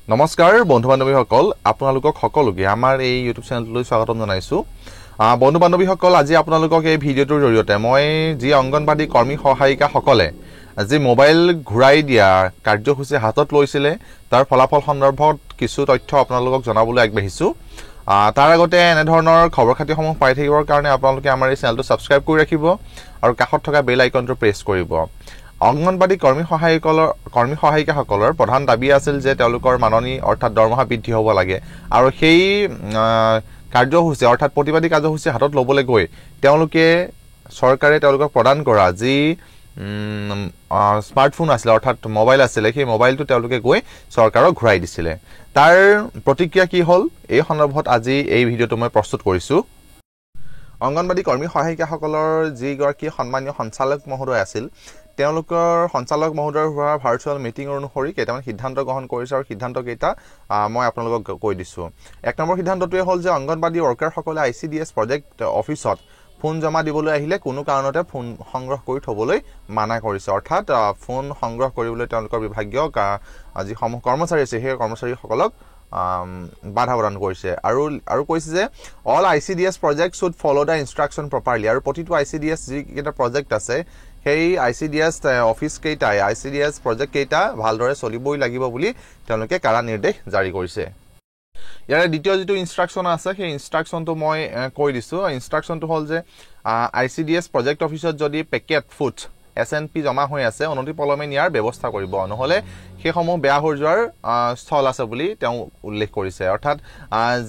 নমস্কাৰ বন্ধু বান্ধৱীসকল আপোনালোকক সকলোকে আমাৰ এই ইউটিউব চেনেললৈ স্বাগতম জনাইছো বন্ধু বান্ধৱীসকল আজি আপোনালোকক এই ভিডিঅ'টোৰ জৰিয়তে মই যি অংগনবাদী কৰ্মী সহায়িকাসকলে যি মোবাইল ঘূৰাই দিয়া কাৰ্যসূচী হাতত লৈছিলে তাৰ ফলাফল সন্দৰ্ভত কিছু তথ্য আপোনালোকক জনাবলৈ আগবাঢ়িছো তাৰ আগতে এনে ধৰণৰ খবৰ খাতিসমূহ পাই থাকিবৰ কাৰণে আপোনালোকে আমাৰ এই চেনেলটো সাবস্ক্ৰাইব কৰি ৰাখিব আৰু কাষত থকা বেল আইকনটো প্ৰেছ কৰিব অংগনবাদী কৰ্মী সহায়িকাসকলৰ প্ৰধান দাবী আছিল যে তেওঁলোকৰ মাননী অৰ্থাৎ দৰমহা বৃদ্ধি হ'ব লাগে আৰু সেই কাৰ্যসূচী অৰ্থাৎ প্ৰতিবাদী কাৰ্যসূচী হাতত ল'বলৈ গৈ তেওঁলোকে চৰকাৰে তেওঁলোকক প্ৰদান কৰা যি স্মাৰ্টফোন আছিল অৰ্থাৎ মোবাইল আছিল সেই মোবাইলটো তেওঁলোকে গৈ চৰকাৰক ঘূৰাই দিছিলে তাৰ প্ৰতিক্ৰিয়া কি হ'ল এই সন্দৰ্ভত আজি এই ভিডিঅ'টো মই প্ৰস্তুত কৰিছো অংগনবাদী কৰ্মী সহায়িকাসকলৰ যি গৰাকী সন্মানীয় সঞ্চালক মহোদয় আছিল তেওঁলোকৰ সঞ্চালক মহোদয়ৰ হোৱা ভাৰ্চুৱেল মিটিং অনুসৰি কেইটামান সিদ্ধান্ত গ্ৰহণ কৰিছে আৰু সিদ্ধান্ত কেইটা মই আপোনালোকক কৈ দিছো এক নম্বৰ সিদ্ধান্তটোৱে হ'ল যে অংগনবাদী ওয়াৰ্কাৰসকলে ICDS প্ৰজেক্ট অফিচত ফোন জমা দিবলৈ আহিলে কোনো কাৰণতে ফোন সংগ্ৰহ কৰি থবলৈ মানা কৰিছে অৰ্থাৎ ফোন সংগ্ৰহ কৰিবলৈ তেওঁলোকৰ বিভাগীয় আজি সমূহ কৰ্মচাৰী আছে সেই কৰ্মচাৰীসকলক বাধা প্ৰদান কৰিছে আৰু কৈছে যে all ICDS project should follow da instruction properly আৰু প্ৰতিটো ICDS যি কেইটা প্ৰজেক্ট আছে সেই ICDS অফিচ কেইটাই ICDS প্ৰজেক্ট কেইটা ভালদৰে চলিবই লাগিব বুলি তেওঁলোকে কাৰা নিৰ্দেশ জাৰি কৰিছে ইয়াৰ দ্বিতীয় যেটো ইনষ্ট্ৰাকচন আছে সেই ইনষ্ট্ৰাকচনটো মই কৈ দিছো ইনষ্ট্ৰাকচনটো হ'ল যে ICDS প্ৰজেক্ট অফিচত যদি পেকেট ফুড SNP জমা হৈ আছে অনতি পলমে নিয়াৰ ব্যৱস্থা কৰিব নহলে সেই সমূহ বেয়া হৈ যোৱাৰ স্থল আছে বুলি তেওঁ উল্লেখ কৰিছে অৰ্থাৎ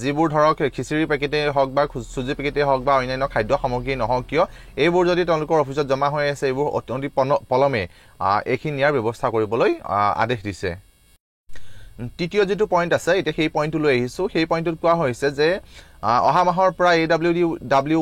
যিবোৰ ধৰক খিচিৰি পেকেটে হওক বা সুজি পেকেটে হওক বা অন্যান্য খাদ্য সামগ্ৰী নহওক কিয় এইবোৰ যদি তেওঁলোকৰ অফিচত জমা হৈ আছে এইবোৰ অতি পলমে এইখিনি নিয়াৰ ব্যৱস্থা কৰিবলৈ আদেশ দিছে তৃতীয় যেটো পইণ্ট আছে এটা সেই পইণ্টটো লৈ আহিছো সেই পইণ্টত কোৱা হৈছে যে অহা মাহৰ পৰা AWW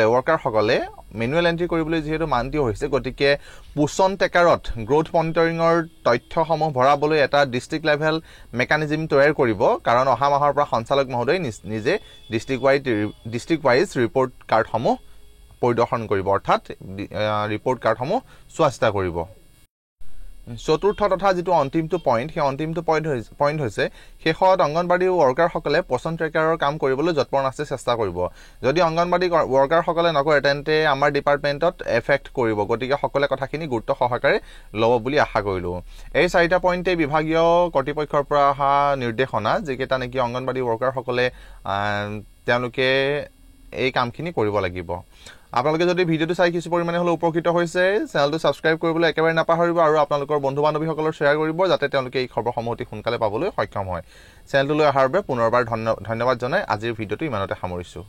ওয়াৰ্কাৰ সকলে মেনুৱেল এন্ট্ৰি কৰিবলৈ যেহেতু মান্তি হৈছে গতিকে পোষণ টেকাৰত গ্ৰোথ মনিটৰিঙৰ তথ্যসমূহ ভৰাবলৈ এটা ডিস্ট্ৰিক্ট লেভেল মেকানিজম তৈয়াৰ কৰিব কাৰণ অহা মাহৰ পৰা সঞ্চালক মহোদয় নিজে ডিস্ট্ৰিক্ট ৱাইজ ৰিপৰ্ট কাৰ্ডসমূহ পৰিদৰ্শন কৰিব অৰ্থাৎ ৰিপৰ্ট কাৰ্ডসমূহ চোৱাচিতা কৰিব চতুৰ্থ তথা যেটো অন্তিমটো পইণ্ট সেই অন্তিমটো পইণ্ট হৈছে শেষত অংগনবাদী ওয়াৰ্কাৰসকলে পোষণ ট্ৰেকাৰৰ কাম কৰিবলৈ যৎপৰ আছে চেষ্টা কৰিব যদি অংগনবাদী ওয়াৰ্কাৰসকলে নকৰে তেন্তে আমাৰ ডিপাৰ্টমেণ্টত এফেক্ট কৰিব গতিকে সকলে কথাখিনি গুৰুত্ব সহকাৰে ল'ব বুলি আশা কৰিলো এই চাৰিটা পইণ্টে বিভাগীয় কৰ্তৃপক্ষৰ পৰা অহা নিৰ্দেশনা যিকেইটা নেকি অংগনবাদী ওয়াৰ্কাৰসকলে তেওঁলোকে এই কামখিনি কৰিব লাগিব আপোনালোকে যদি ভিডিঅটো চাই কিছু পৰিমাণে হলে উপকৃত হৈছে চেনেলটো সাবস্ক্ৰাইব কৰিবলৈ একেবাৰে নাপাহৰিব আৰু আপোনালোকৰ বন্ধু বান্ধৱীসকলৰ শ্বেয়াৰ কৰিব যাতে তেওঁলোকে এই খবৰসমূহ অতি সোনকালে পাবলৈ সক্ষম হয় চেনেলটোলৈ অহাৰ বাবে পুনৰবাৰ ধন্যবাদ জনাই আজিৰ ভিডিঅটো ইমানতে সামৰিছো